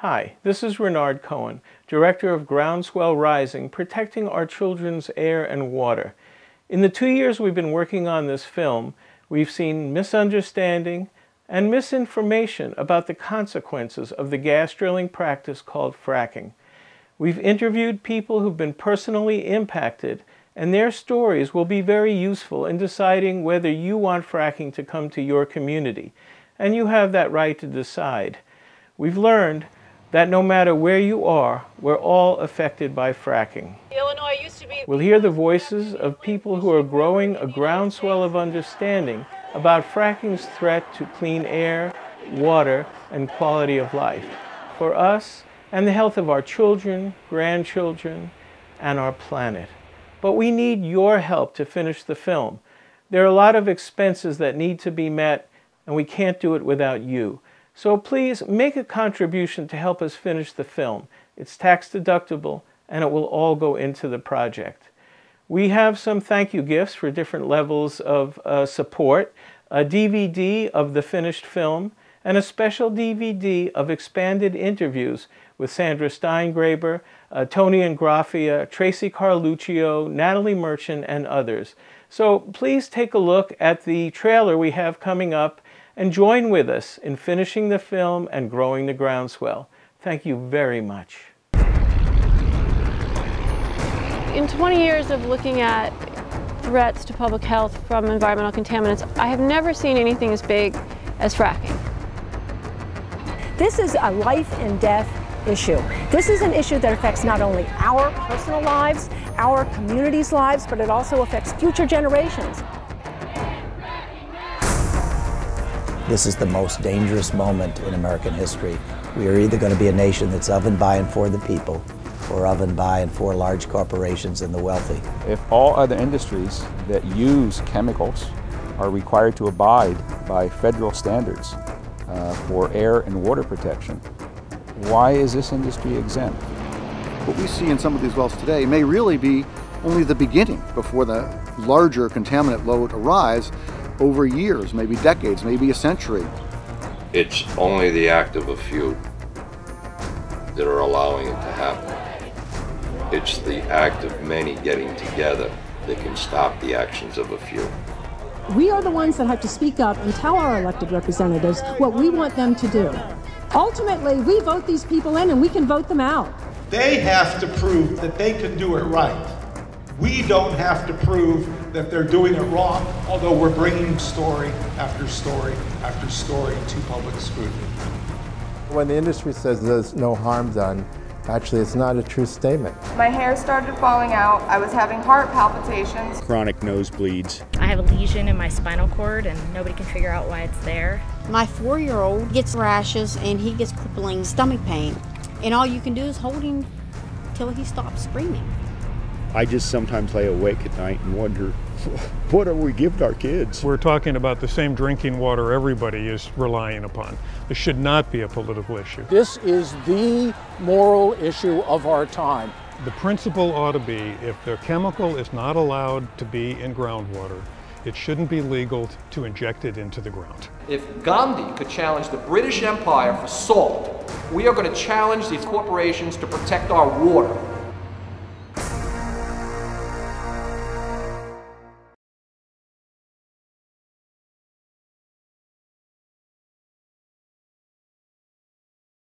Hi, this is Renard Cohen, Director of Groundswell Rising, protecting our children's air and water. In the 2 years we've been working on this film, we've seen misunderstanding and misinformation about the consequences of the gas drilling practice called fracking. We've interviewed people who've been personally impacted, and their stories will be very useful in deciding whether you want fracking to come to your community, and you have that right to decide. We've learned that no matter where you are, we're all affected by fracking. We'll hear the voices of people who are growing a groundswell of understanding about fracking's threat to clean air, water, and quality of life for us and the health of our children, grandchildren, and our planet. But we need your help to finish the film. There are a lot of expenses that need to be met, and we can't do it without you. So please make a contribution to help us finish the film. It's tax deductible, and it will all go into the project. We have some thank you gifts for different levels of support, a DVD of the finished film, and a special DVD of expanded interviews with Sandra Steingraber, Tony Ingraffia, Tracy Carluccio, Natalie Merchant, and others. So please take a look at the trailer we have coming up and join with us in finishing the film and growing the groundswell. Thank you very much. In 20 years of looking at threats to public health from environmental contaminants, I have never seen anything as big as fracking. This is a life and death issue. This is an issue that affects not only our personal lives, our communities' lives, but it also affects future generations. This is the most dangerous moment in American history. We are either going to be a nation that's of and by and for the people, or of and by and for large corporations and the wealthy. If all other industries that use chemicals are required to abide by federal standards for air and water protection, why is this industry exempt? What we see in some of these wells today may really be only the beginning before the larger contaminant load arrives over years, maybe decades, maybe a century. It's only the act of a few that are allowing it to happen. It's the act of many getting together that can stop the actions of a few. We are the ones that have to speak up and tell our elected representatives what we want them to do. Ultimately, we vote these people in and we can vote them out. They have to prove that they can do it right. We don't have to prove that they're doing it wrong, although we're bringing story after story after story to public scrutiny. When the industry says there's no harm done, actually it's not a true statement. My hair started falling out. I was having heart palpitations. Chronic nosebleeds. I have a lesion in my spinal cord and nobody can figure out why it's there. My 4-year-old gets rashes and he gets crippling stomach pain. And all you can do is hold him till he stops screaming. I just sometimes lay awake at night and wonder, what are we giving our kids? We're talking about the same drinking water everybody is relying upon. This should not be a political issue. This is the moral issue of our time. The principle ought to be, if the chemical is not allowed to be in groundwater, it shouldn't be legal to inject it into the ground. If Gandhi could challenge the British Empire for salt, we are going to challenge these corporations to protect our water.